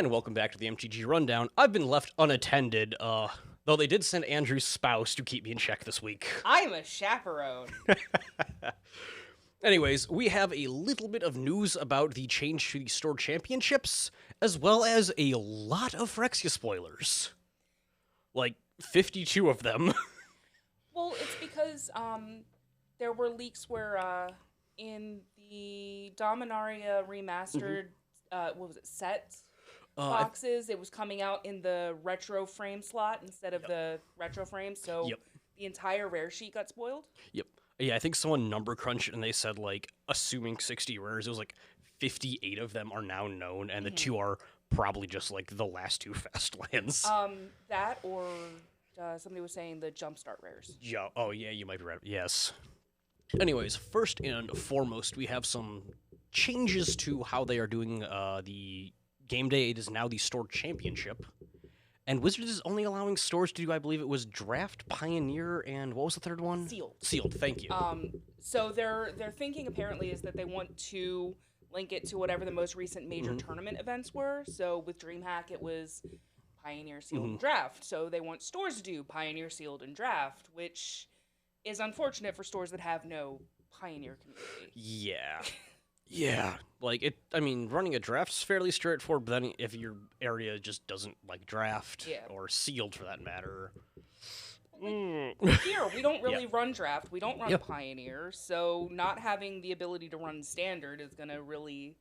And welcome back to the MTG Rundown. I've been left unattended, though they did send Andrew's spouse to keep me in check this week. I'm a chaperone. Anyways, we have a little bit of news about the change to the store championships, as well as a lot of Phyrexia spoilers. Like, 52 of them. Well, it's because there were leaks where in the Dominaria remastered, what was it, set boxes, it was coming out in the retro frame slot instead of the retro frame, so the entire rare sheet got spoiled. Yep. Yeah, I think someone number crunched and they said, like, assuming 60 rares, it was like 58 of them are now known, and the two are probably just, like, the last two fast lands. That or somebody was saying the jumpstart rares. Yeah. Oh, yeah, you might be right. Yes. Anyways, first and foremost, we have some changes to how they are doing the game day. It is now the store championship. And Wizards is only allowing stores to do, I believe it was Draft, Pioneer, and what was the third one? Sealed. Sealed, thank you. So their thinking apparently is that they want to link it to whatever the most recent major tournament events were. So with DreamHack, it was Pioneer, Sealed, and Draft. So they want stores to do Pioneer, Sealed, and Draft, which is unfortunate for stores that have no Pioneer community. Yeah. Yeah, like, running a draft's fairly straightforward, but then if your area just doesn't like draft, or sealed for that matter. Here, we don't really run draft, we don't run Pioneer, so not having the ability to run standard is going to really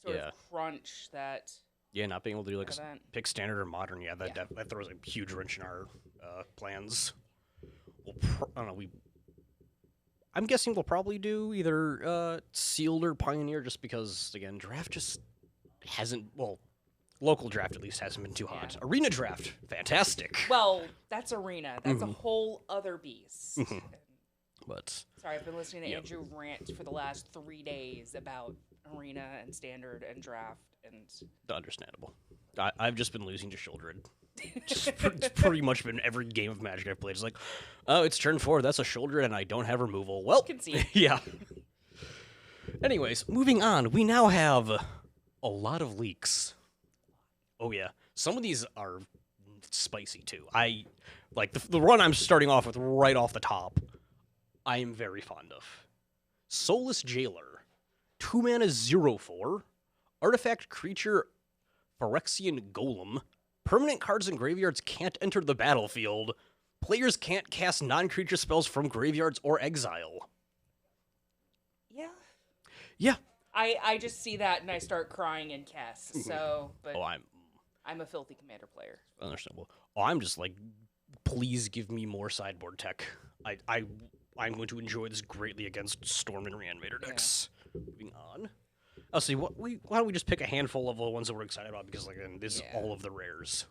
sort of crunch that. Yeah, not being able to do, like, pick standard or modern, that throws a huge wrench in our plans. I'm guessing we'll probably do either Sealed or Pioneer, just because, again, draft just hasn't, local draft at least hasn't been too hot. Arena draft, fantastic. Well, that's Arena. That's a whole other beast. But sorry, I've been listening to Andrew rant for the last 3 days about Arena and Standard and draft. And understandable. I've just been losing to Shieldred. It's pretty much been every game of Magic I've played. It's like, oh, it's turn 4. That's a Shieldred, and I don't have removal. Well, yeah. Anyways, moving on. We now have a lot of leaks. Oh, yeah. Some of these are spicy, too. The run I'm starting off with right off the top, I am very fond of. Soulless Jailer. 2-mana 0/4. Artifact creature Phyrexian Golem. Permanent cards in graveyards can't enter the battlefield. Players can't cast non-creature spells from graveyards or exile. Yeah. Yeah. I just see that and I start crying in cast. So, but I'm a filthy commander player. Understandable. I'm just like, please give me more sideboard tech. I'm going to enjoy this greatly against Storm and Reanimator decks. Moving on. I'll see. Why don't we just pick a handful of the ones that we're excited about? Because, again, this is all of the rares.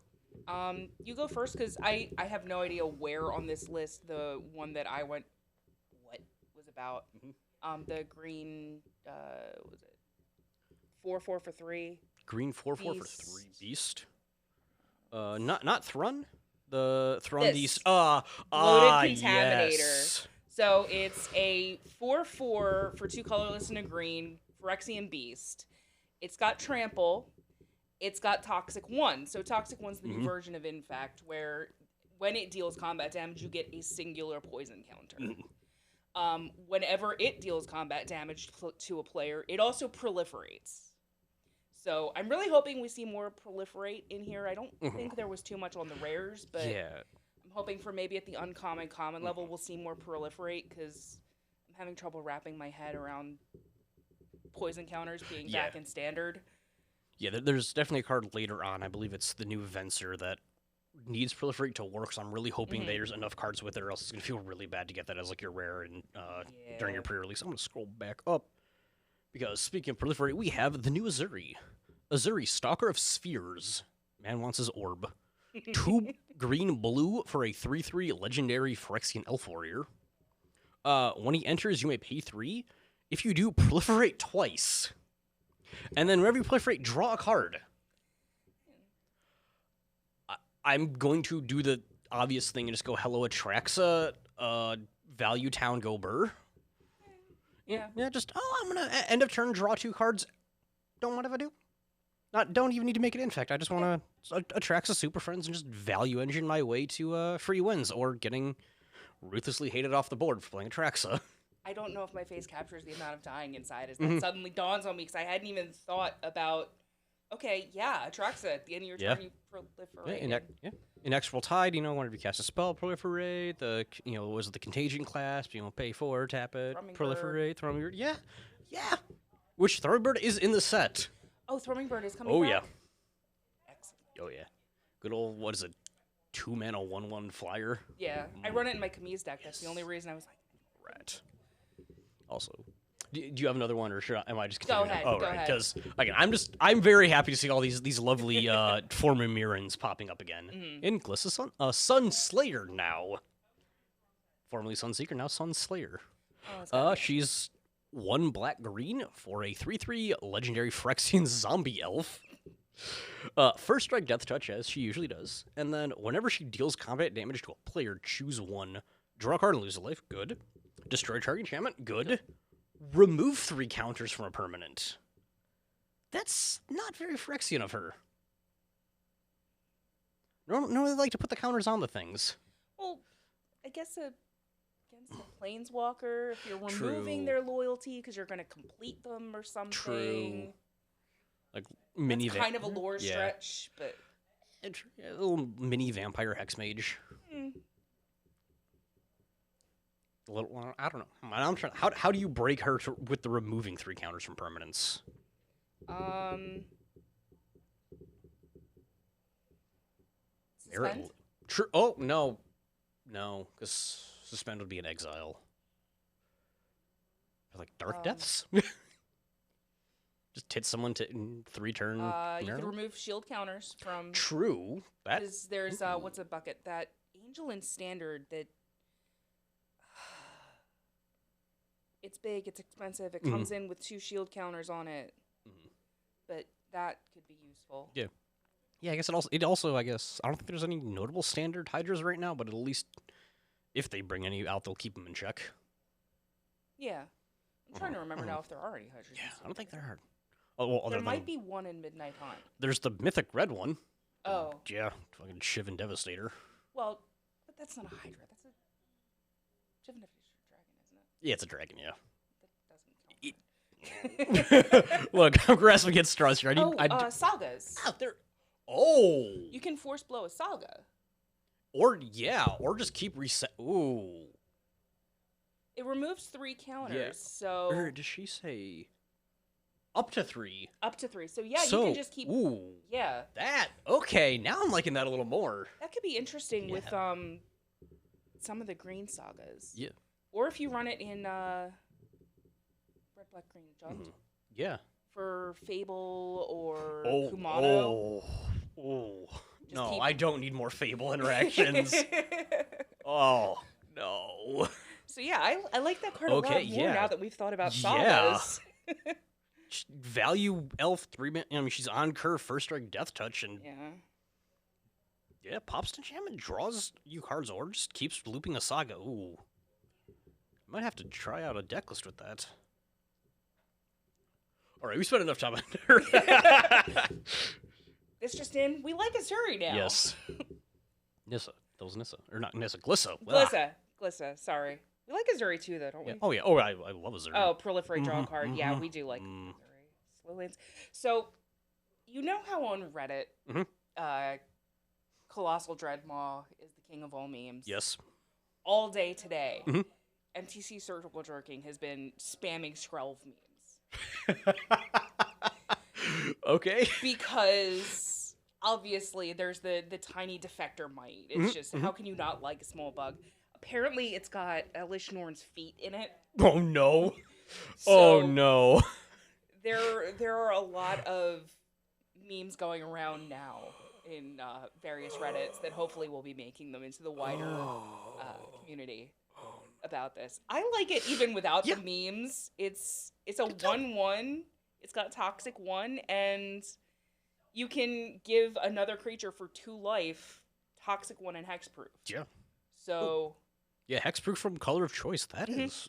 You go first, because I have no idea where on this list the one that I went was about. The green, what was it? 4/4 for 3. Green 4/4 for 3 beast. Not Thrun. The Thrun beast. Loaded Contaminator. Yes. So it's a 4/4 for 2 colorless and a green. Phyrexian Beast. It's got Trample. It's got Toxic 1. So Toxic 1's the new version of Infact, where when it deals combat damage, you get a singular poison counter. Whenever it deals combat damage to a player, it also proliferates. So I'm really hoping we see more proliferate in here. I don't think there was too much on the rares, but I'm hoping for maybe at the uncommon, common level, we'll see more proliferate, because I'm having trouble wrapping my head around poison counters being back in standard. Yeah, there's definitely a card later on. I believe it's the new Venser that needs proliferate to work. So I'm really hoping there's enough cards with it, or else it's gonna feel really bad to get that as like your rare and during your pre-release. I'm gonna scroll back up because speaking of proliferate, we have the new Azuri. Azuri, Stalker of Spheres. Man wants his orb. 2 green blue for a 3/3 legendary Phyrexian Elf Warrior. When he enters, you may pay 3. If you do, proliferate twice. And then whenever you proliferate, draw a card. I'm going to do the obvious thing and just go Hello Atraxa, Value Town, go Burr. Yeah, just, I'm going to end of turn, draw 2 cards. Don't mind if I do. don't even need to make it infect. I just want to attract some super friends and just value engine my way to free wins or getting ruthlessly hated off the board for playing Atraxa. I don't know if my face captures the amount of dying inside as that suddenly dawns on me because I hadn't even thought about. Okay, yeah, Atraxa. At the end of your turn, you proliferate. Inexorable Tide, whenever you cast a spell, proliferate. Was it the Contagion Clasp? Pay 4, tap it, proliferate, Thrumming Bird. Yeah. Which Thrumming Bird is in the set. Oh, Thrumming Bird is coming back? Oh, yeah. Excellent. Oh, yeah. Good old, what is it, 2-mana, 1/1 flyer? Yeah, I run it in my Camise deck. That's the only reason I was like... Rat. Also... Do you have another one, or am I just continuing? Go ahead. Oh, right. Because again, I'm very happy to see all these lovely former Mirrans popping up again in Glissa Sun Slayer now, formerly Sunseeker, now Sun Slayer. She's 1 black-green for a 3/3 legendary Fraxian zombie elf. First strike death touch, as she usually does, and then whenever she deals combat damage to a player, choose 1. Draw a card and lose a life. Good. Destroy target enchantment. Good. Remove 3 counters from a permanent. That's not very Phyrexian of her. Normally they like to put the counters on the things. Well, I guess against a planeswalker, if you're removing their loyalty because you're going to complete them or something. True. Like mini. That's kind of a lore stretch, but a little mini vampire hexmage. A little, I don't know. I'm trying. How do you break her with the removing 3 counters from permanents? Suspend? True. Oh no, because suspend would be an exile. Like Dark Deaths. Just hit someone to 3 turn. You could remove shield counters from. True. There's what's a bucket that Angel in Standard that. It's big, it's expensive, it comes in with 2 shield counters on it. But that could be useful. Yeah. Yeah, I guess it also I guess I don't think there's any notable standard Hydras right now, but at least if they bring any out, they'll keep them in check. Yeah. I'm trying to remember now if there are any Hydras. Yeah, I don't think there are. Oh, well, there might be one in Midnight Hunt. There's the mythic red one. Oh. Yeah, fucking Shiv and Devastator. Well, but that's not a Hydra. That's a Shiv and Devastator. Yeah, it's a dragon, yeah. That doesn't count. Look, I'm grasping at straws here. Sagas. Out there. Oh. You can force blow a saga. Or just keep reset. Ooh. It removes 3 counters, so... Or does she say... Up to 3? Up to 3. So, yeah, you can just keep... Ooh. Yeah. Okay, now I'm liking that a little more. That could be interesting with some of the green sagas. Yeah. Or if you run it in red, black, green, Junt. Yeah. For Fable or Kumano. No, I don't need more Fable interactions. Oh, no. So yeah, I like that card a lot more now that we've thought about sagas. Yeah. Value elf 3-man. I mean, she's on curve, first strike, death touch, and pops to enchantment, draws you cards, or just keeps looping a saga. Ooh. Might have to try out a deck list with that. All right, we spent enough time on her. This just in, we like Azuri now. Yes. Nissa. That was Nissa. Or not Nissa, Glissa. Glissa, sorry. We like Azuri too, though, don't we? Oh, yeah. Oh, I love Azuri. Oh, proliferate draw card. Yeah, we do like Azuri. Slow lanes. So, you know how on Reddit, Colossal Dreadmaw is the king of all memes? Yes. All day today, MTC Circle Jerking has been spamming Skrelv memes. Okay. Because obviously there's the tiny defector mite. It's just, how can you not like a small bug? Apparently it's got Elish Norn's feet in it. Oh no. So, oh no. There are a lot of memes going around now in various Reddits that hopefully will be making them into the wider community about this. I like it even without the memes. It's a 1/1. It's got Toxic 1, and you can give another creature for 2 life Toxic 1 and Hexproof. Yeah. So... Yeah, Hexproof from Color of Choice. That is...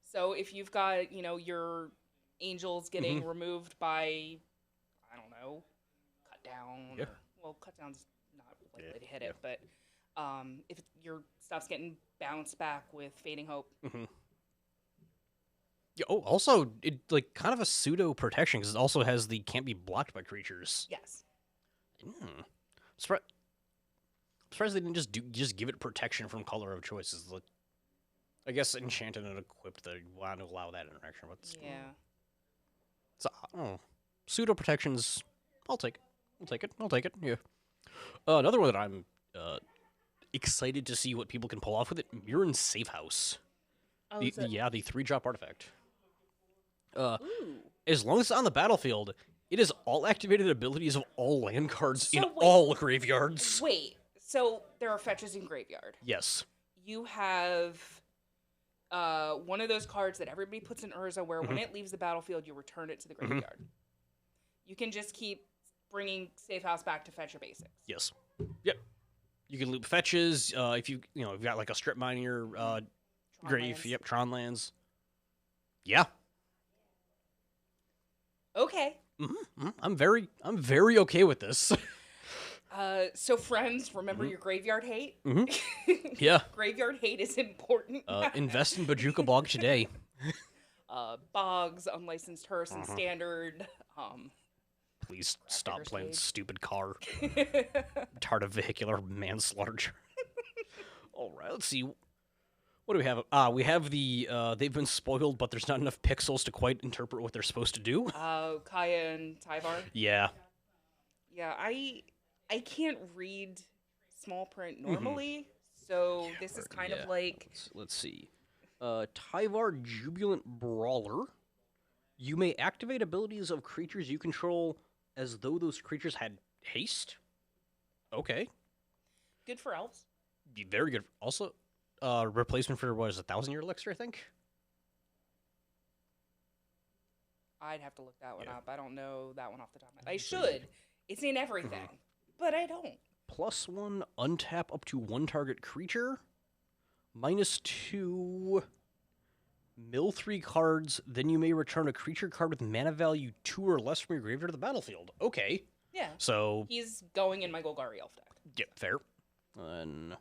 So if you've got, your angels getting removed by, I don't know, cut down. Yeah. Well, cut down's not likely to hit it, but if your stuff's getting bounced back with Fading Hope. Yeah, oh, also, it like kind of a pseudo protection because it also has the can't be blocked by creatures. Yes. Surprised they didn't just give it protection from color of choices. Like, I guess enchanted and equipped they want to allow that interaction, but yeah. So pseudo protections, I'll take it. I'll take it. Yeah. Another one that I'm excited to see what people can pull off with it. Mirren's Safe House. Oh, the 3-drop artifact. Ooh. As long as it's on the battlefield, it is all activated abilities of all land cards in wait. all graveyards. Wait, so there are fetches in graveyard. Yes. You have one of those cards that everybody puts in Urza where when it leaves the battlefield, you return it to the graveyard. You can just keep bringing Safe House back to fetch your basics. Yes. Yep. You can loop fetches if you've got like a strip mine in your grave. Lands. Yep, Tron lands. Yeah. Okay. I'm very okay with this. So friends, remember your graveyard hate? Yeah. Graveyard hate is important. Invest in Bajuka Bog today. Bogs, unlicensed hearse, and standard. Please stop playing stage. stupid car. Retarded vehicular manslaughter. All right, let's see. What do we have? We have the they've been spoiled, but there's not enough pixels to quite interpret what they're supposed to do. Kaya and Taiwar. Yeah. Yeah, I can't read small print normally, so this is kind of like... Let's see. Taiwar Jubilant Brawler. You may activate abilities of creatures you control as though those creatures had haste. Okay. Good for elves. Very good. Also, replacement for, what is it, 1,000-year elixir, I think? I'd have to look that one up. I don't know that one off the top of my head. I should. It's in everything. But I don't. +1, untap up to 1 target creature. -2, mill 3 cards. Then you may return a creature card with mana value 2 or less from your graveyard to the battlefield. Okay. Yeah. So he's going in my Golgari Elf deck. yeah, fair. And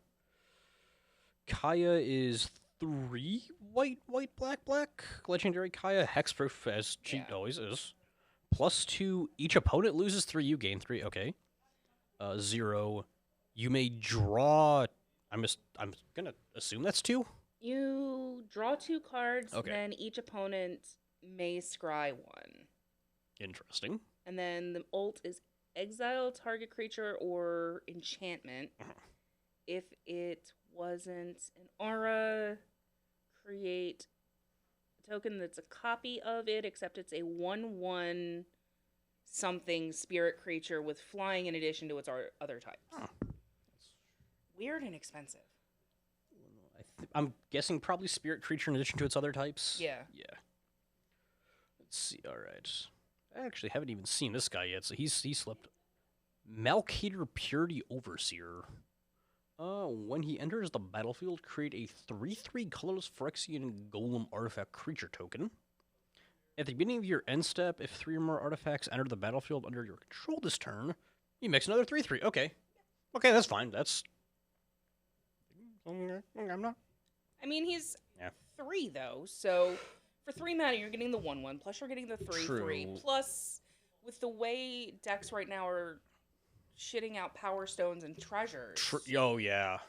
Kaya is 3 white, black. Legendary Kaya, hexproof as she always is. +2, each opponent loses 3, you gain 3. Okay. 0, you may draw. I'm gonna assume that's 2. You draw 2 cards, Okay. and then each opponent may scry 1. Interesting. And then the ult is exile target creature or enchantment. If it wasn't an aura, create a token that's a copy of it, except it's a 1/1 something spirit creature with flying in addition to its other types. Weird and expensive. I'm guessing probably spirit creature in addition to its other types. Yeah. Yeah. Let's see. All right. I actually haven't even seen this guy yet, so he slipped. Malcator Purity Overseer. When he enters the battlefield, create a 3/3 colorless Phyrexian Golem artifact creature token. At the beginning of your end step, if 3 or more artifacts enter the battlefield under your control this turn, you mix another 3/3. Okay. Okay, that's fine. That's... I'm not... I mean, he's 3, though, so for 3 mana, you're getting the 1/1, plus you're getting the 3/3, plus with the way decks right now are shitting out Power Stones and Treasures. Oh, yeah.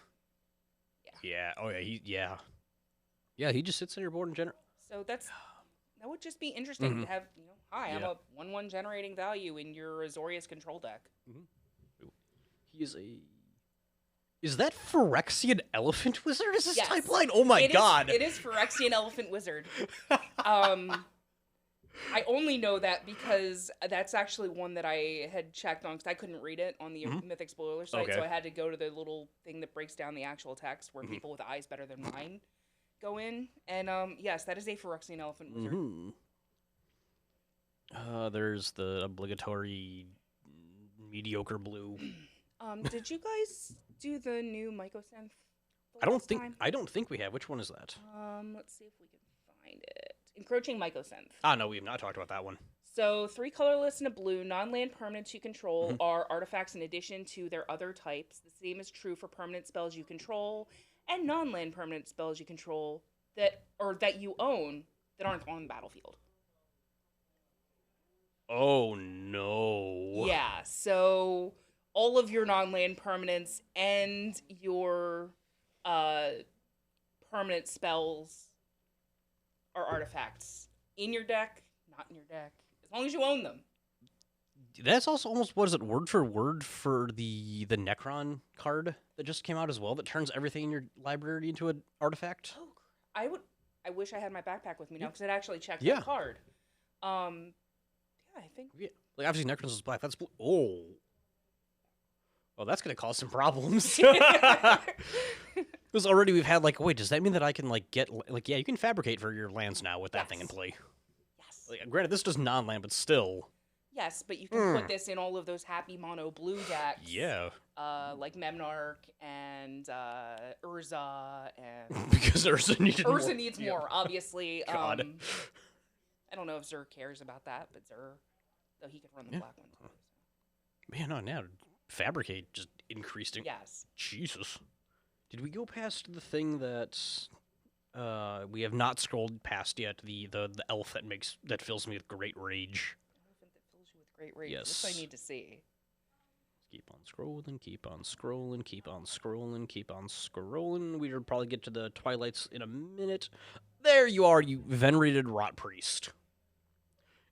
Yeah. Oh, yeah. Yeah, he just sits on your board in general. So that would just be interesting to have, I'm a 1/1 generating value in your Azorius control deck. He is a... Is that Phyrexian Elephant Wizard? Is this type line? Oh my god! It is Phyrexian Elephant Wizard. I only know that because that's actually one that I had checked on because I couldn't read it on the Mythic Spoiler site, so I had to go to the little thing that breaks down the actual text where people with eyes better than mine go in. And yes, that is a Phyrexian Elephant Wizard. There's the obligatory mediocre blue. Did you guys do the new Microsynth? I don't think we have. Which one is that? Let's see if we can find it. Encroaching Microsynth. Ah, no, we have not talked about that one. So 3 colorless and a blue, non-land permanents you control are artifacts in addition to their other types. The same is true for permanent spells you control and non-land permanent spells you control that you own that aren't on the battlefield. Oh no. Yeah, so all of your non-land permanents and your permanent spells are artifacts in your deck, not in your deck, as long as you own them. That's also almost, what is it, word for word for the Necron card that just came out as well, that turns everything in your library into an artifact? Oh, I wish I had my backpack with me now, because I'd actually checked that card. Yeah, I think... Yeah. Like, obviously Necrons is black, that's blue. Oh. Well, that's going to cause some problems. Because already we've had, like, wait, does that mean that I can, like, get... Like, yeah, you can fabricate for your lands now with that thing in play. Yes. Like, granted, this does non-land, but still... Yes, but you can put this in all of those happy mono blue decks. Yeah. Like Memnarch and Urza and... Because Urza needs more, obviously. God. I don't know if Zur cares about that, but Zur, though he could run the black one too. So. Man, no, now fabricate just increased. Yes. Jesus. Did we go past the thing that we have not scrolled past yet? The elf that fills me with great rage. Elephant that fills you with great rage. Yes. This I need to see. Keep on scrolling, keep on scrolling, keep on scrolling, keep on scrolling. We'll probably get to the Twilights in a minute. There you are, you venerated Rot Priest.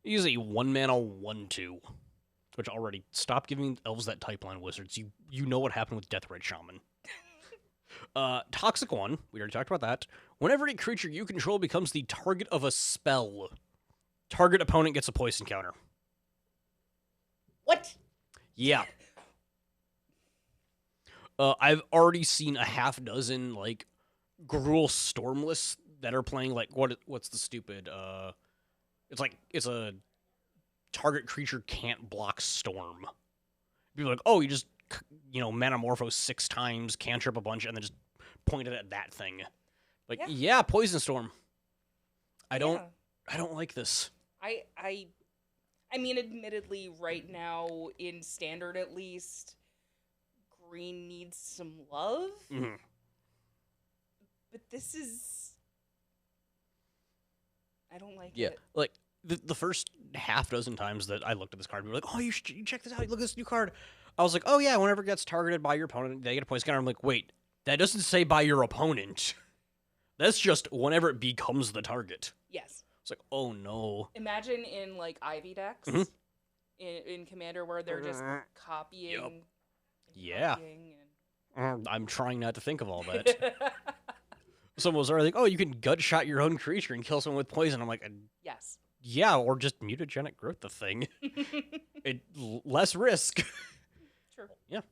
He's a 1-mana 1/2. Which already, stop giving elves that type line, wizards. You know what happened with Deathrite Shaman. Toxic 1, we already talked about that. Whenever a creature you control becomes the target of a spell, target opponent gets a poison counter. What? Yeah. I've already seen a half dozen, like, Gruul Stormless that are playing, like, what's the stupid, it's a target creature can't block Storm. People are like, oh, you just, Manamorphose 6 times, cantrip a bunch, and then just point it at that thing. Like, yeah Poison Storm. I don't like this. I mean, admittedly, right now, in Standard at least, green needs some love. Mm-hmm. But this is... I don't like it. Yeah, like, the first half dozen times that I looked at this card, people were like, oh, you check this out, look at this new card. I was like, oh yeah, whenever it gets targeted by your opponent, they get a poison counter. I'm like, wait, that doesn't say by your opponent. That's just whenever it becomes the target. Yes. It's like, oh no. Imagine in, like, Ivy decks, in Commander, where they're just copying. Yep. And Yeah. copying and... I'm trying not to think of all that. Someone was already like, oh, you can gut shot your own creature and kill someone with poison. I'm like, yes. Yeah, or just mutagenic growth the thing. Less risk. Sure. Yeah. I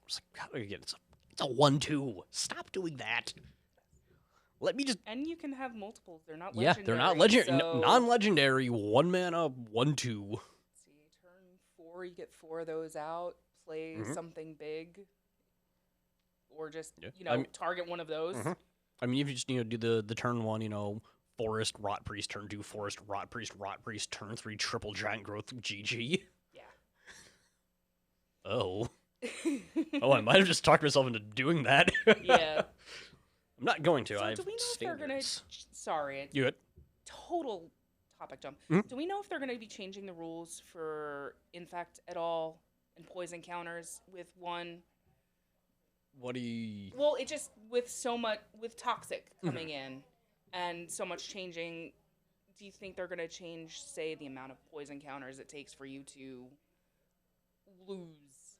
was like, God, again, it's a 1/2. Stop doing that. Let me just... And you can have multiples. They're not legendary. Yeah, they're not legendary. So... Non-legendary, 1-mana, 1/2. See, turn 4, you get 4 of those out. Play something big. Or just, target one of those. I mean, if you just, do the turn 1, Forest, Rot Priest, turn 2, Forest, Rot Priest, turn 3, triple giant growth, GG. Yeah. Oh. Oh, I might have just talked myself into doing that. Yeah. I'm not going to. So I have do we know standards. if they're going to... Sorry. You it? Total topic jump. Do we know if they're going to be changing the rules for Infect at all and poison counters with one? What do you... Well, it just, with Toxic coming in and so much changing, do you think they're going to change, say, the amount of poison counters it takes for you to lose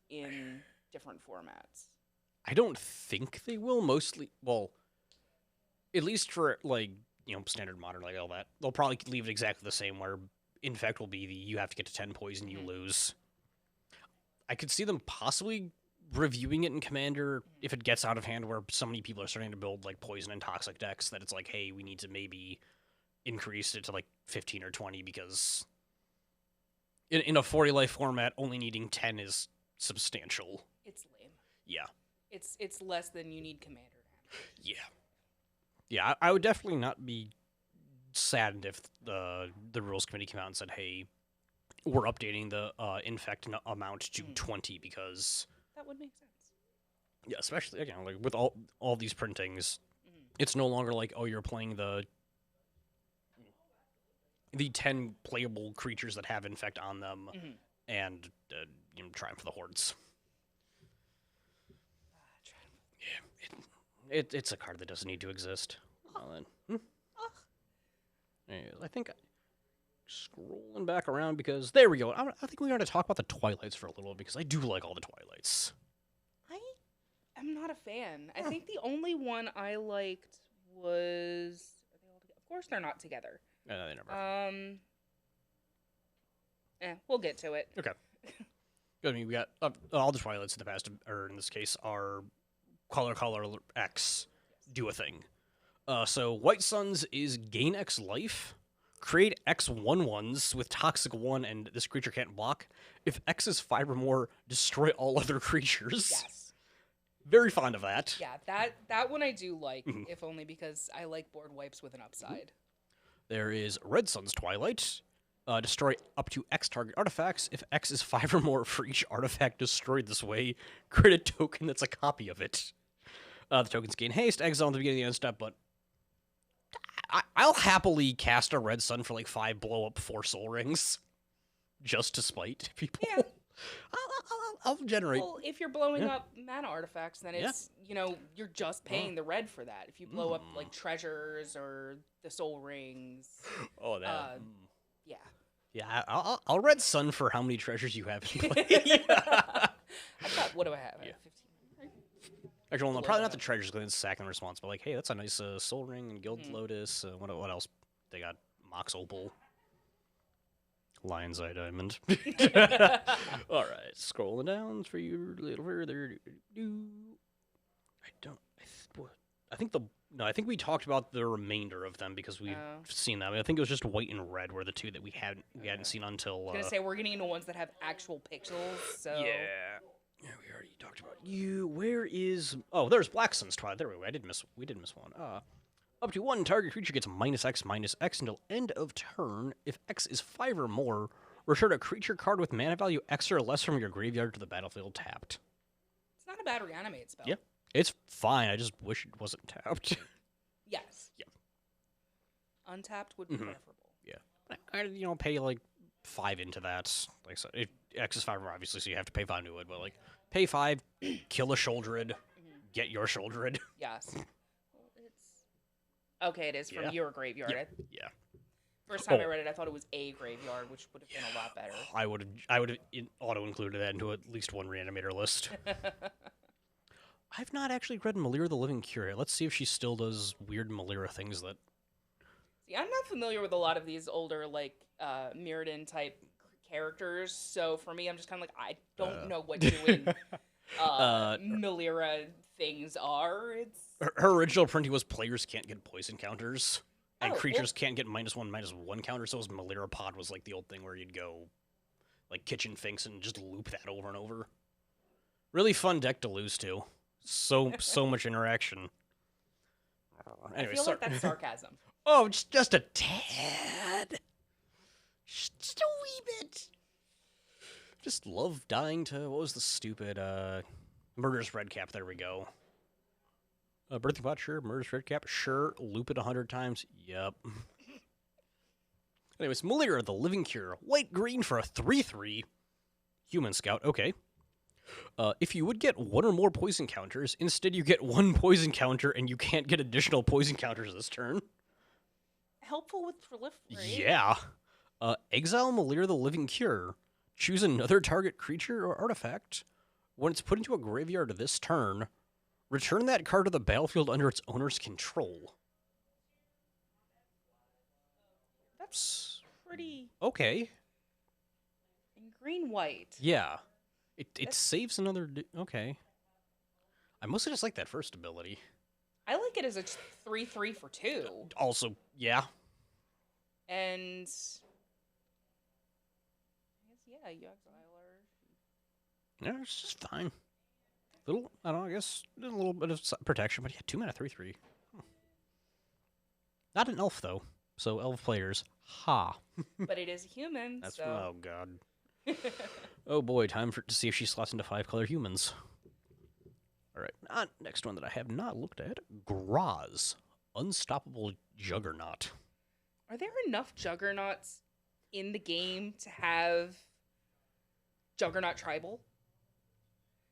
in different formats? I don't think they will. Mostly, well, at least for, like, standard modern, like all that, they'll probably leave it exactly the same, where Infect will be you have to get to 10 poison, you lose. I could see them possibly reviewing it in Commander if it gets out of hand, where so many people are starting to build, like, poison and toxic decks that it's like, hey, we need to maybe increase it to, like, 15 or 20, because in a 40 life format, only needing 10 is substantial. It's lame. Yeah. It's less than you need Commander to have. Yeah. Yeah, I would definitely not be saddened if the rules committee came out and said, "Hey, we're updating the infect amount to 20 because that would make sense." Yeah, especially again like with all these printings, it's no longer like, oh, you're playing the 10 playable creatures that have infect on them, and trying for the hordes. Yeah, it's a card that doesn't need to exist. Well, then, Anyways, I think scrolling back around because there we go. I think we're going to talk about the Twilights for a little because I do like all the Twilights. I'm not a fan. I think the only one I liked was. Are they all together? Of course, they're not together. No, they never. We'll get to it. Okay. I mean, we got all the Twilights in the past, or in this case, are color X do a thing. So White Suns is gain X life, create X 1/1s with Toxic 1, and this creature can't block. If X is 5 or more, destroy all other creatures. Yes. Very fond of that. Yeah, that one I do like, if only because I like board wipes with an upside. There is Red Sun's Twilight. Destroy up to X target artifacts. If X is 5 or more for each artifact destroyed this way, create a token that's a copy of it. The tokens gain haste, exile at the beginning of the end step, but I'll happily cast a Red Sun for like 5 blow up 4 Soul Rings just to spite people. Yeah. I'll generate. Well, if you're blowing up mana artifacts, then it's, you're just paying the red for that. If you blow up like treasures or the Soul Rings. Oh, that. Yeah. Yeah, I'll Red Sun for how many treasures you have in play. I got, what do I have? I have 15. Actually, well, no, probably not the treasures because it's second response, but like, hey, that's a nice Soul Ring and Guild Lotus. What else? They got Mox Opal. Lion's Eye Diamond. All right, scrolling down for you a little further. I think we talked about the remainder of them because we've seen them. I think it was just white and red were the two that we hadn't seen until. I was gonna say we're getting into ones that have actual pixels. So yeah, we already talked about you. Where is? Oh, there's Black Sun's Twilight. There we go. We did miss one. Up to 1 target creature gets -X until end of turn. If X is 5 or more, return a creature card with mana value X or less from your graveyard to the battlefield tapped. It's not a bad reanimate spell. Yeah, it's fine. I just wish it wasn't tapped. Yes. Yeah. Untapped would be preferable. Yeah. I pay like 5 into that. Like I said, X is 5 or more, obviously, so you have to pay 5 to it. But like, pay 5, kill a Shouldred, get your Shouldred. Yes. Okay, it is from your graveyard. Yeah. First time I read it, I thought it was a graveyard, which would have been a lot better. I would have auto-included that into at least one reanimator list. I've not actually read Milira the Living Cure. Let's see if she still does weird Milira things that... See, I'm not familiar with a lot of these older, like, Mirrodin type characters, so for me, I'm just kind of like, I don't know what doing Milira things are. Her original printing was players can't get poison counters, and creatures can't get -1/-1 counters, so his Milira pod was like the old thing where you'd go, like, Kitchen Finks and just loop that over and over. Really fun deck to lose to. So much interaction. Anyway, I feel like that's sarcasm. Oh, just a tad. Just a wee bit. Just love dying to, what was the stupid, Murderous Redcap, there we go. Birthing Pot, sure. Murderous Redcap, sure. Loop it 100 times, yep. Anyways, Milira, the Living Cure. White-green for a 3/3. Human Scout, okay. If you would get 1 or more poison counters, instead you get 1 poison counter and you can't get additional poison counters this turn. Helpful with proliferate. Yeah. Exile Milira the Living Cure. Choose another target creature or artifact. When it's put into a graveyard this turn, return that card to the battlefield under its owner's control. That's pretty... Okay. And green-white. Yeah. It saves another... Okay. I mostly just like that first ability. I like it as a 3/3 for 2. Also, yeah. And... I guess, you exile her. Yeah, it's just fine. Little, I don't know, I guess a little bit of protection, but yeah, 2 mana, 3/3. Not an elf, though. So elf players, ha. But it is a human, That's so... oh god. Oh boy, time to see if she slots into 5-color humans. All right, next one that I have not looked at. Graz, Unstoppable Juggernaut. Are there enough Juggernauts in the game to have Juggernaut Tribal?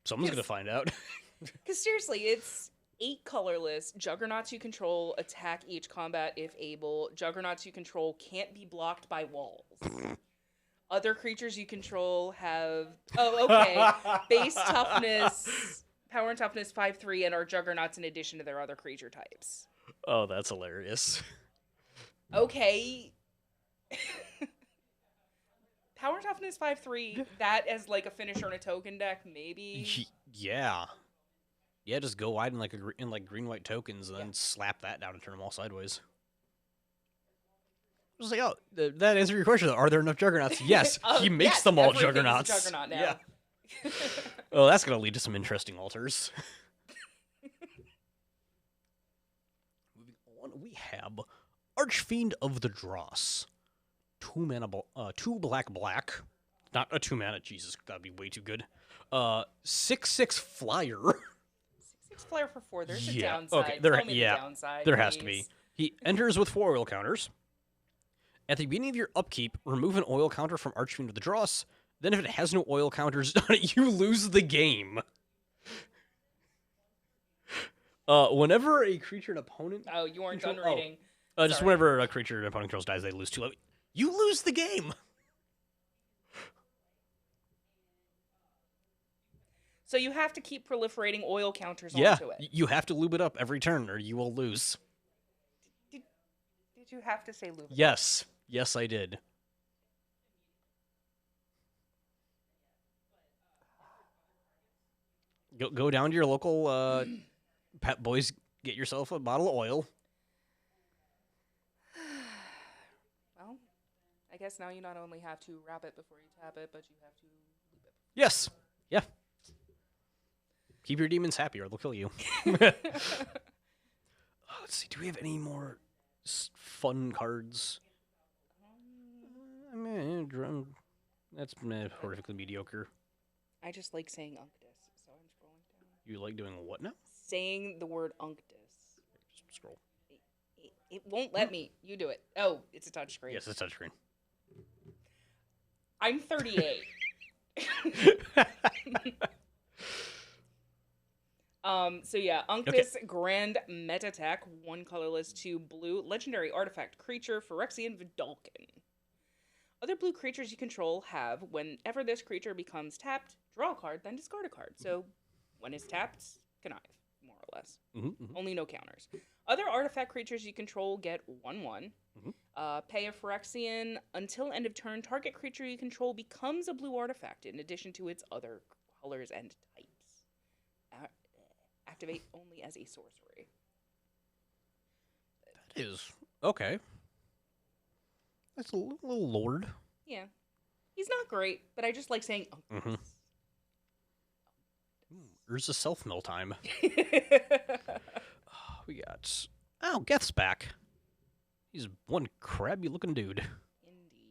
Someone's going to find out. Because seriously, it's 8 colorless. Juggernauts you control attack each combat if able. Juggernauts you control can't be blocked by walls. Other creatures you control have... Oh, okay. Base toughness, power and toughness 5/3, and are Juggernauts in addition to their other creature types. Oh, that's hilarious. Okay. Power and toughness 5/3, that as like a finisher in a token deck, maybe? Yeah. Yeah, just go wide in like green-white tokens and then slap that down and turn them all sideways. I was like, oh, that answers your question. Are there enough Juggernauts? Yes, he makes them all Juggernauts. Juggernaut now. Yeah. Oh, that's going to lead to some interesting alters. Moving on, we have Archfiend of the Dross. 2 black. Not a 2-mana. Jesus, that'd be way too good. 6/6 flyer. 6/6 flyer for 4. There's a downside. Okay, Tell me the downside, there please. has to be. He enters with 4 oil counters. At the beginning of your upkeep, remove an oil counter from Archfiend of the Dross. Then if it has no oil counters on it, you lose the game. Whenever a creature an opponent... Oh, you weren't done reading. Just whenever a creature an opponent controls dies, they lose 2 life. You lose the game! So you have to keep proliferating oil counters Yeah, onto it. you have to lube it up every turn, or you will lose. Did you have to say lube it up? Yes. Yes, I did. Go down to your local Pet Boys, get yourself a bottle of oil. Well, I guess now you not only have to wrap it before you tap it, but you have to lube it. Yes. Yeah. Keep your demons happy or they'll kill you. Let's see. Do we have any more fun cards? I mean, that's horrifically mediocre. I just like saying Unctus, so I'm scrolling down. You like doing what now? Saying the word Unctus. Just scroll. It won't let me. You do it. Oh, it's a touchscreen. Yes, it's a touchscreen. I'm 38. So yeah, Unctus, Grand Meta Attack, 1 colorless, 2 blue, legendary artifact creature, Phyrexian Vidalcan. Other blue creatures you control have, whenever this creature becomes tapped, draw a card, then discard a card. So, when it's tapped, connive, more or less. Only no counters. Other artifact creatures you control get 1/1. Pay a Phyrexian. Until end of turn, target creature you control becomes a blue artifact in addition to its other colors and types. Activate only as a sorcery. That is... Okay. That's a little lord. Yeah. He's not great, but I just like saying Urza self-mill time. We got... Oh, Geth's back. He's one crabby-looking dude.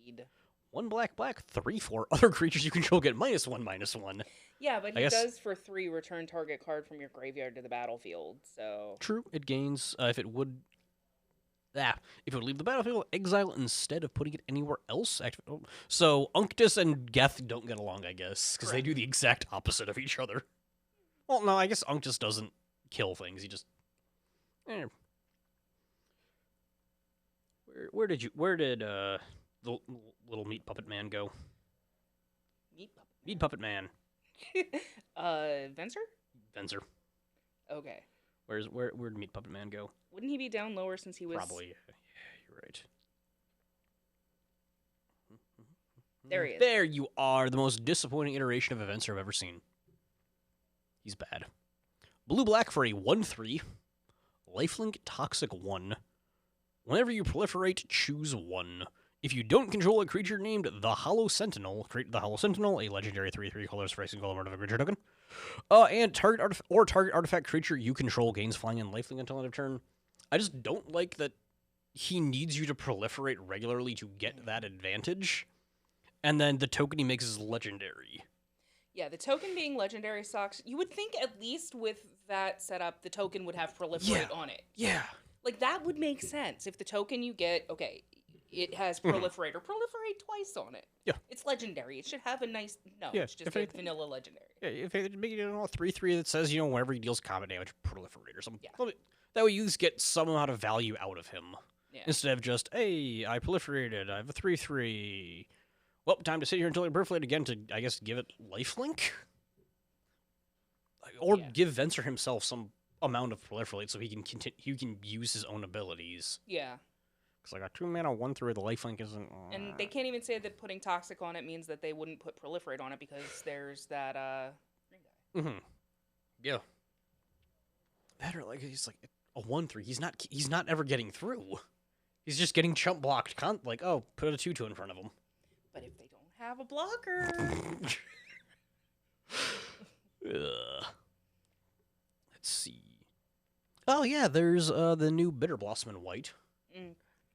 Indeed. 1 black, 3/4. Other creatures you control get -1/-1. Yeah, but he does for 3 return target card from your graveyard to the battlefield, so... True, it gains... if it would leave the battlefield, exile instead of putting it anywhere else. So Unctus and Geth don't get along, I guess, because they do the exact opposite of each other. Well, no, I guess Unctus doesn't kill things. He just... Where did the little meat puppet man go? Meat puppet man. Venser? Venser. Okay. Where did meat puppet man go? Wouldn't he be down lower since he was... Probably. Yeah, you're right. There he is. There you are. The most disappointing iteration of Venser I've ever seen. He's bad. Blue-black for a 1/3. Lifelink Toxic 1. Whenever you proliferate, choose 1. If you don't control a creature named the Hollow Sentinel, create the Hollow Sentinel, a legendary 3/3 colors for a single artifact creature token. And target artifact creature you control gains flying and lifelink until end of turn. I just don't like that he needs you to proliferate regularly to get that advantage, and then the token he makes is legendary. Yeah, the token being legendary sucks. You would think at least with that setup, the token would have proliferate on it. Yeah. Like, that would make sense. If the token you get, okay, it has proliferate or proliferate twice on it. Yeah. It's legendary. It should have a nice... No, Yeah, it's just a vanilla legendary. Yeah, if it make it 3/3 that says, whenever he deals combat damage, proliferate or something. Yeah. That way you just get some amount of value out of him. Yeah. Instead of just, hey, I proliferated, I have a 3/3. Well, time to sit here until I proliferate again to, I guess, give it lifelink? Or give Venser himself some amount of proliferate so he can use his own abilities. Yeah. Because I got 2 mana, 1/3, the lifelink isn't... And they can't even say that putting Toxic on it means that they wouldn't put proliferate on it because there's that, green guy. Mm-hmm. Yeah. That or, like, he's like, a 1/3, he's not ever getting through. He's just getting chump blocked, like, oh, put a 2/2 in front of him. But if they don't have a blocker... Let's see. Oh yeah, there's the new Bitter Blossom in white.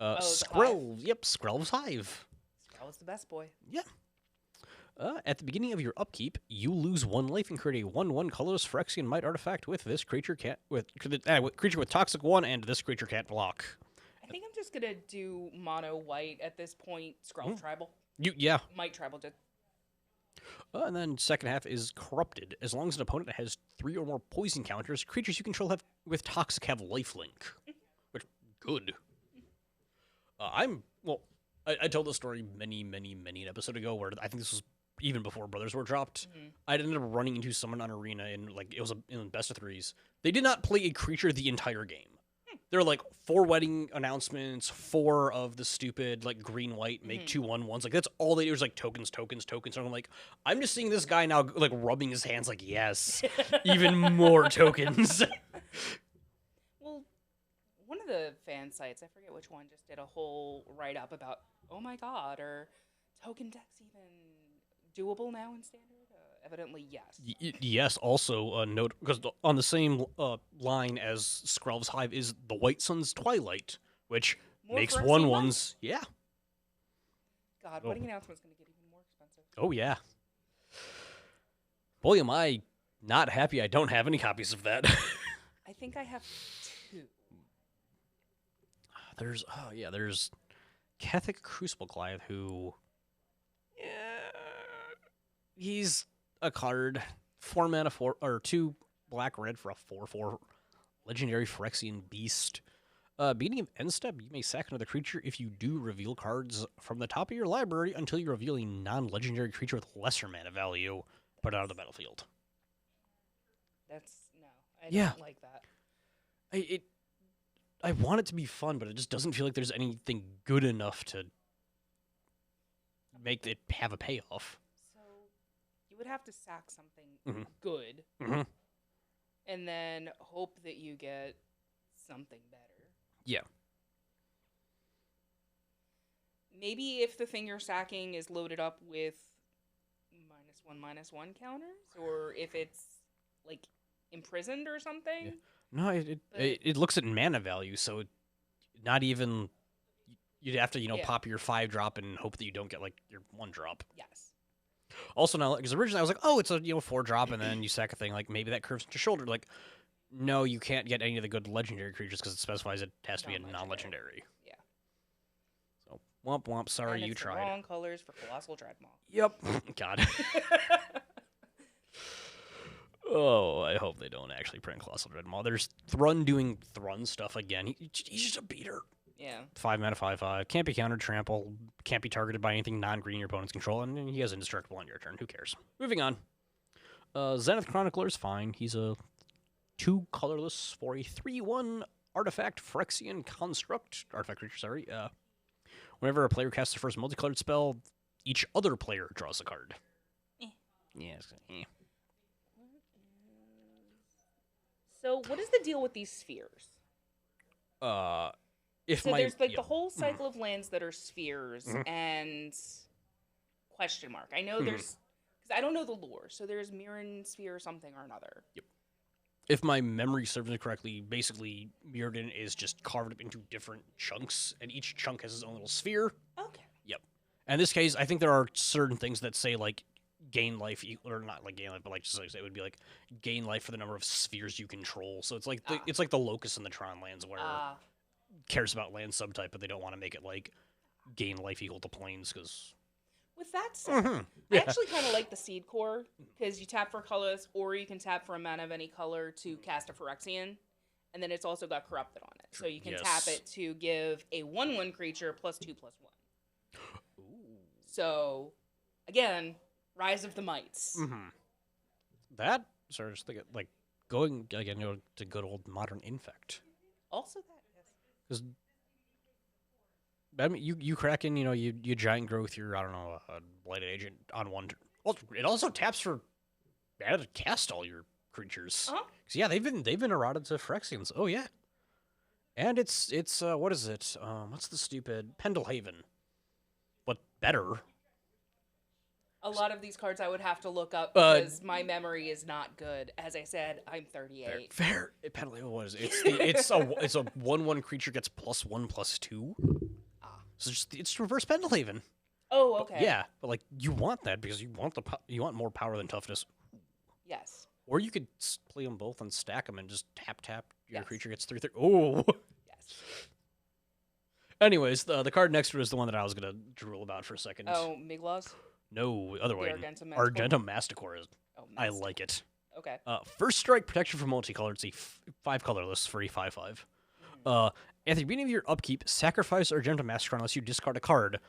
Skrill. Yep, Skrill's Hive. Skrill is the best boy. Yeah. At the beginning of your upkeep, you lose 1 life and create a 1/1 colorless Phyrexian Might artifact with this creature with creature with Toxic 1 and this creature can't block. I think I'm just gonna do mono white at this point. Skrill tribal. Might tribal just. And then second half is Corrupted. As long as an opponent has 3 or more poison counters, creatures you control with Toxic have lifelink. Which, good. I told the story many an episode ago where I think this was even before Brothers were dropped. I ended up running into someone on Arena and it was in best of 3s. They did not play a creature the entire game. There were like 4 wedding announcements, 4 of the stupid like green-white make 2/1/1s. Like that's all they do is like tokens. And I'm like, I'm just seeing this guy now like rubbing his hands like, yes, even more tokens. Well, one of the fan sites, I forget which one, just did a whole write-up about, oh my god, are token decks even doable now in Standard? Evidently, yes. Yes, also note, because on the same line as Skrill's Hive is the White Sun's Twilight, which makes 1/1s. Yeah. God, wedding announcement's going to get even more expensive. Oh, yeah. Boy, am I not happy I don't have any copies of that. I think I have 2. There's Catholic Crucible Clive, who... he's a card, 4 mana, 2 black red for a 4/4 legendary Phyrexian beast. Beginning of end step, you may sack another creature if you do reveal cards from the top of your library until you reveal a non-legendary creature with lesser mana value. Put it out of the battlefield. I don't like that. I want it to be fun, but it just doesn't feel like there's anything good enough to make it have a payoff. You would have to sack something good, and then hope that you get something better. Yeah. Maybe if the thing you're sacking is loaded up with -1/-1 counters, or if it's like imprisoned or something. Yeah. No, it looks at mana value, so not even you'd have to pop your 5-drop and hope that you don't get like your 1-drop. Yes. Also, now, because originally I was like, oh, it's a 4-drop, and then you sack a thing, like, maybe that curves into shoulder. Like, no, you can't get any of the good legendary creatures because it specifies it has to be a non-legendary. Yeah. So, womp womp, sorry, and you it's tried. The wrong colors for Colossal Dreadmaw. Yep. God. Oh, I hope they don't actually print Colossal Dreadmaw. There's Thrun doing Thrun stuff again. He's just a beater. Yeah. 5 mana, 5/5. Can't be countered, trample. Can't be targeted by anything non-green your opponent's control, and he has indestructible on your turn. Who cares? Moving on. Zenith Chronicler is fine. He's a 2 colorless for a 3/1 artifact Fraxian Construct. Artifact creature, sorry. Whenever a player casts the first multicolored spell, each other player draws a card. Yeah. So what is the deal with these spheres? There's like the whole cycle of lands that are spheres and question mark. I know there's, because I don't know the lore, so there's Mirren sphere or something or another. Yep. if my memory serves me correctly, basically Mirrodin is just carved up into different chunks, and each chunk has its own little sphere. Okay. Yep. And in this case, I think there are certain things that say, like, gain life, or not like gain life, but like just like it would be like gain life for the number of spheres you control. So it's like the locus in the Tron lands where cares about land subtype, but they don't want to make it like gain life equal to planes because. With that said, I actually kind of like the Seed Core because you tap for colorless, or you can tap for a mana of any color to cast a Phyrexian, and then it's also got Corrupted on it, so you can tap it to give a 1/1 creature +2/+1. Ooh. So, again. Rise of the Mites. That, sorry, just thinking, like, going, again, to good old Modern Infect. Also that, yes. Because, I mean, you crack in, you giant grow with your, I don't know, Blighted Agent on one. Well, it also taps for, to cast all your creatures. Because, yeah, they've been eroded to Phyrexians. Oh, yeah. And it's what is it? What's the stupid Pendlehaven? But better. A lot of these cards I would have to look up because my memory is not good. As I said, I'm 38. Fair. Penalty was it's a 1/1 creature gets +1/+2. So it's reverse Pendlehaven. Oh, okay. Yeah, but like you want that because you want more power than toughness. Yes. Or you could play them both and stack them and just tap. Your creature gets 3/3. Oh. Yes. Anyways, the card next to it is the one that I was gonna drool about for a second. Oh, Mig Laws? No, other way. Argentum Masticore is. Oh, I like it. Okay. First strike, protection for multicolor. It's a 5 colorless for a 5/5. At the beginning of your upkeep, sacrifice Argentum Masticore unless you discard a card.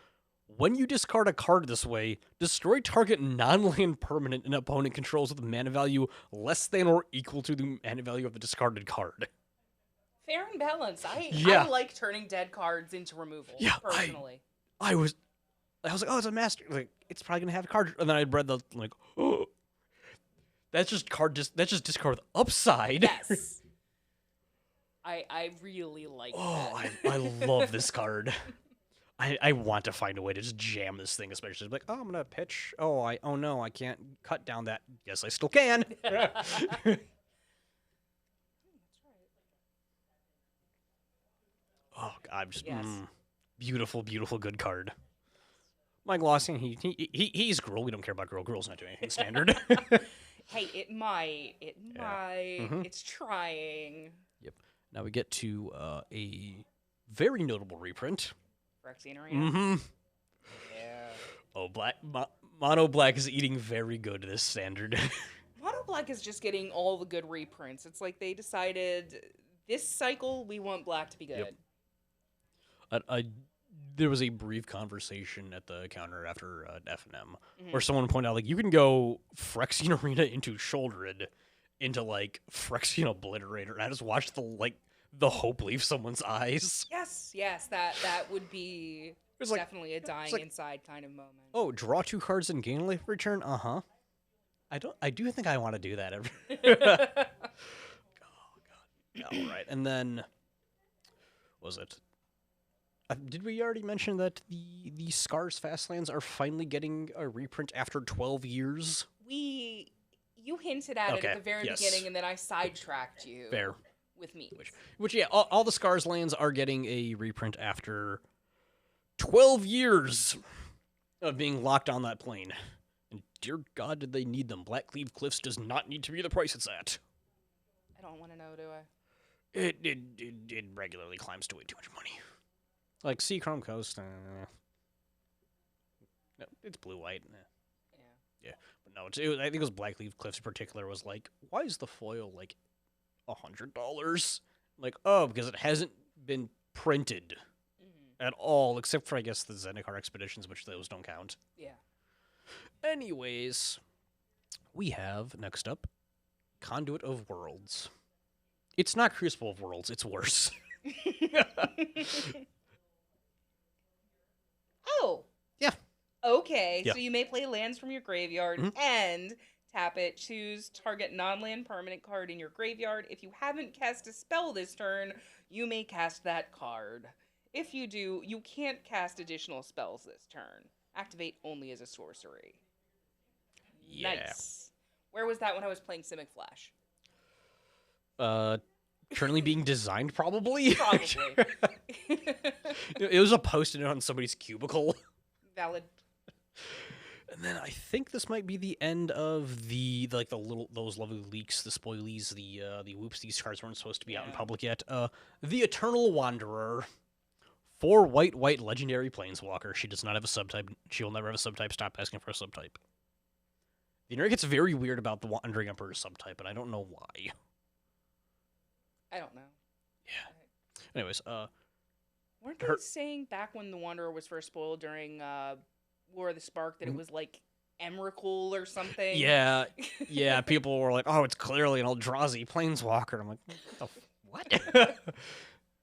When you discard a card this way, destroy target non-land permanent an opponent controls with mana value less than or equal to the mana value of the discarded card. Fair and balanced. I like turning dead cards into removal. Yeah, personally. I was like, oh, it's a master. Like, it's probably gonna have a card, and then I read oh, that's just discard with upside. Yes. I really like that. I love this card. I want to find a way to just jam this thing, especially like, oh, I'm gonna pitch. Oh no, I can't cut down that. Yes, I still can. Oh, God, I'm just beautiful, good card. Mig Laws, he's Gruul. We don't care about Gruul. Gruul's not doing anything standard. Hey, it might. It's trying. Yep. Now we get to a very notable reprint. Fraxian Arena. Yeah. Oh, Mono Black is eating very good this standard. Mono Black is just getting all the good reprints. It's like they decided this cycle we want Black to be good. Yep. There was a brief conversation at the counter after F&M where someone pointed out, like, you can go Phyrexian Arena into Shouldered into, like, Phyrexian Obliterator, and I just watched the hope leave someone's eyes. Yes, that would be definitely a dying inside kind of moment. Oh, draw 2 cards and gain life return? Uh-huh. I do think I want to do that. Oh, God. All right, and then, what was it? Did we already mention that the Scars Fastlands are finally getting a reprint after 12 years? You hinted at it at the very beginning, and then I sidetracked you. Fair. With me. Which yeah, all the Scars lands are getting a reprint after 12 years of being locked on that plane. And dear God, did they need them. Blackcleave Cliffs does not need to be the price it's at. I don't want to know, do I? It regularly climbs to way too much money. Like Sea Chrome Coast, no, it's blue-white. Yeah. But no, I think it was Blackleaf Cliffs in particular was like, why is the foil like $100? Like, oh, because it hasn't been printed at all, except for, I guess, the Zendikar expeditions, which those don't count. Yeah. Anyways, we have, next up, Conduit of Worlds. It's not Crucible of Worlds, it's worse. Oh. Yeah. Okay, so you may play lands from your graveyard and tap it, choose target non-land permanent card in your graveyard. If you haven't cast a spell this turn, you may cast that card. If you do, you can't cast additional spells this turn. Activate only as a sorcery. Yeah. Nice. Where was that when I was playing Simic Flash? Currently being designed, probably. Probably. It was a post-it on somebody's cubicle. Valid. And then I think this might be the end of the like those lovely leaks, the spoilies, the whoops. These cards weren't supposed to be out in public yet. The Eternal Wanderer, 4 white legendary planeswalker. She does not have a subtype. She will never have a subtype. Stop asking for a subtype. The internet gets very weird about the Wandering Emperor subtype, and I don't know why. I don't know. Yeah. Anyways, weren't they saying back when the Wanderer was first spoiled during War of the Spark that it was like Emrakul or something? Yeah, yeah. People were like, "Oh, it's clearly an Eldrazi planeswalker." I'm like, what?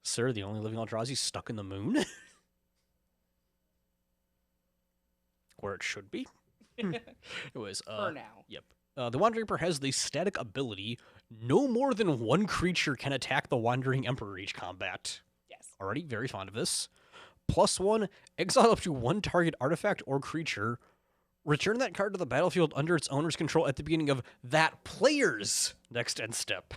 Sir, the only living Eldrazi stuck in the moon, where it should be. Anyways, for now. Yep. The Wandering Emperor has the static ability: no more than one creature can attack the Wandering Emperor each combat. Yes. Already very fond of this. +1, exile up to 1 target artifact or creature. Return that card to the battlefield under its owner's control at the beginning of that player's next end step.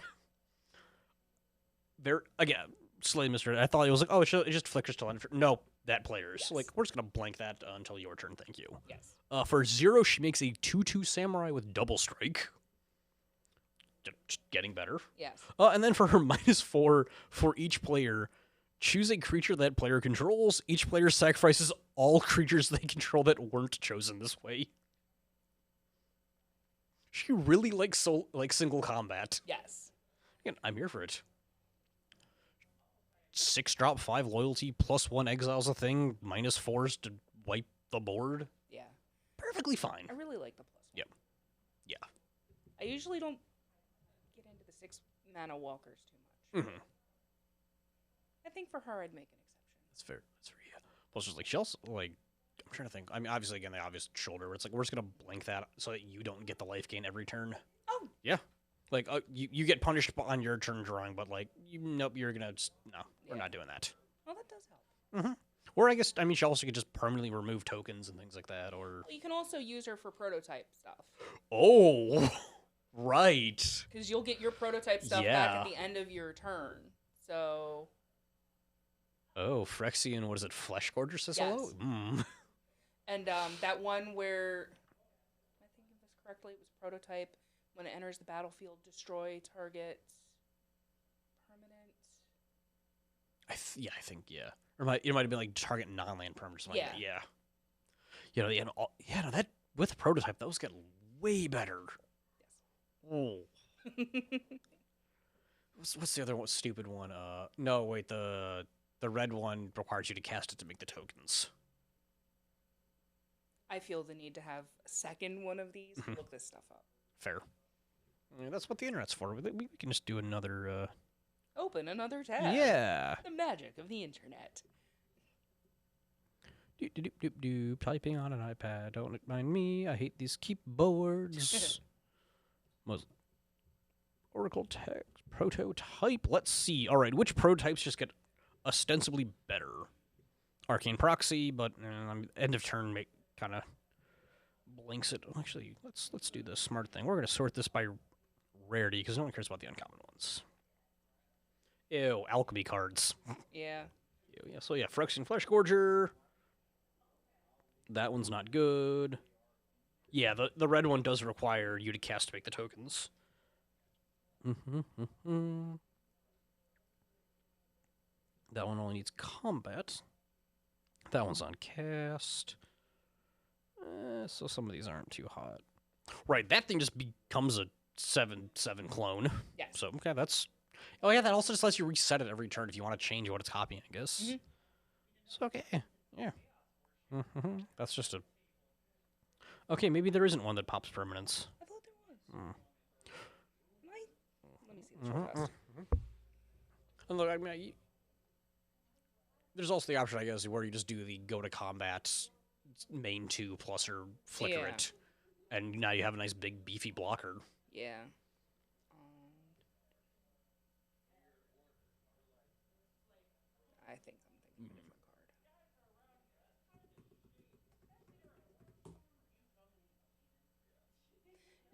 There again, Slay Mister. I thought it was like, oh, it just flickers till end. No, that player's. Yes. Like, we're just gonna blank that until your turn. Thank you. Yes. For 0, she makes a 2/2 samurai with double strike. Just getting better. Yes. And then for her -4 for each player, choose a creature that player controls. Each player sacrifices all creatures they control that weren't chosen this way. She really likes single combat. Yes. Again, I'm here for it. 6-drop, 5 loyalty, +1 exiles a thing, -4s to wipe the board. Yeah. Perfectly fine. I really like the +1. Yep. Yeah. I usually don't get into the 6 mana walkers too much. Mm-hmm. I think for her, I'd make an exception. That's fair. That's fair. Yeah. Plus, just like she also like, I'm trying to think. I mean, obviously, again, the obvious shoulder. Where it's like we're just gonna blink that so that you don't get the life gain every turn. Oh. Yeah. Like you get punished on your turn drawing, but like nope, you're gonna we're not doing that. Well, that does help. Mm-hmm. Or I guess she also could just permanently remove tokens and things like that. Or you can also use her for prototype stuff. Oh, right. Because you'll get your prototype stuff back at the end of your turn. So. Oh, Frexion, what is it? Flesh Gorger says hello? Mm. And that one where, am I thinking this correctly? It was prototype. When it enters the battlefield, destroy target permanent. I think. Or it might have been like target non-land permanent or something like that. Yeah. You know, no, that with prototype, those get way better. Yes. Oh. What's the other stupid one? No, wait, the red one requires you to cast it to make the tokens. I feel the need to have a second one of these to look this stuff up. Fair. Yeah, that's what the internet's for. We can just do another... Open another tab. Yeah. The magic of the internet. Typing on an iPad. Don't mind me. I hate these keyboards. Oracle text. Prototype. Let's see. All right, which prototypes just get ostensibly better? Arcane Proxy, but end of turn kind of blinks it. Actually, let's do the smart thing. We're going to sort this by rarity because no one cares about the uncommon ones. Ew, alchemy cards. Yeah. Yeah. So yeah, Fraxian Flesh Gorger. That one's not good. Yeah, the red one does require you to cast to make the tokens. That one only needs combat. That one's on cast. So some of these aren't too hot. Right, that thing just becomes a 7/7 clone. Yes. So, okay, that's... Oh, yeah, that also just lets you reset it every turn if you want to change what it's copying, I guess. Mm-hmm. So, okay. Yeah. That's just a... Okay, maybe there isn't one that pops permanents. I thought there was. Let me see this real fast. And look, I mean, there's also the option, I guess, where you just do the go to combat main 2 plus or flicker it. And now you have a nice big beefy blocker. Yeah. I think I'm thinking of a different card.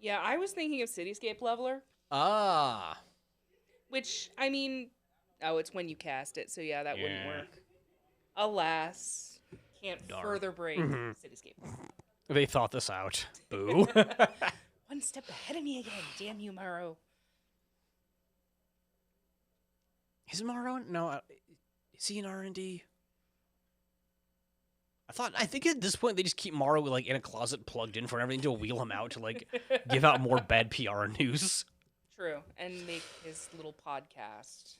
Yeah, I was thinking of Cityscape Leveler. Ah. Which, I mean, oh, it's when you cast it, so yeah, that wouldn't work. Alas, can't further break Cityscape. They thought this out. Boo. One step ahead of me again. Damn you, Morrow. Is Morrow? No, is he in R&D? I think at this point they just keep Morrow like in a closet plugged in for everything to wheel him out to like give out more bad PR news. True, and make his little podcast.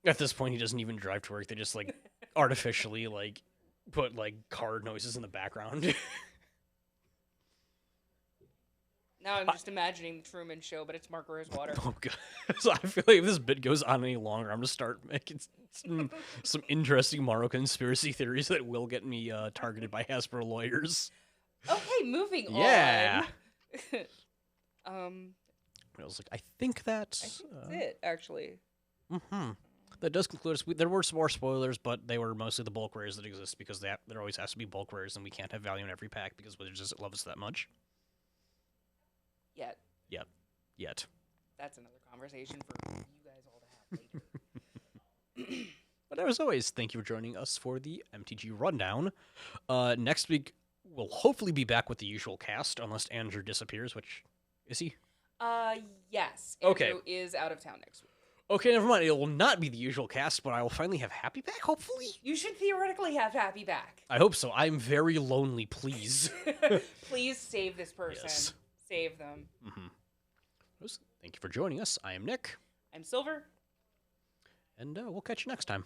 At this point, he doesn't even drive to work. They just like artificially like put like car noises in the background. Now I'm just imagining the Truman Show, but it's Mark Rosewater. Oh god! So I feel like if this bit goes on any longer, I'm gonna start making some interesting Morrow conspiracy theories that will get me targeted by Hasbro lawyers. Okay, moving on. Yeah. I was like, I think that's it, actually. That does conclude us. There were some more spoilers, but they were mostly the bulk rares that exist because there always has to be bulk rares, and we can't have value in every pack because Wizards doesn't love us that much. Yet. That's another conversation for you guys all to have later. But as always, thank you for joining us for the MTG Rundown. Next week, we'll hopefully be back with the usual cast, unless Andrew disappears, which... Is he? Yes. Okay. Andrew is out of town next week. Okay, never mind. It will not be the usual cast, but I will finally have Happy back, hopefully? You should theoretically have Happy back. I hope so. I'm very lonely, please. Please save this person. Yes. Save them. Thank you for joining us. I am Nick. I'm Silver. And we'll catch you next time.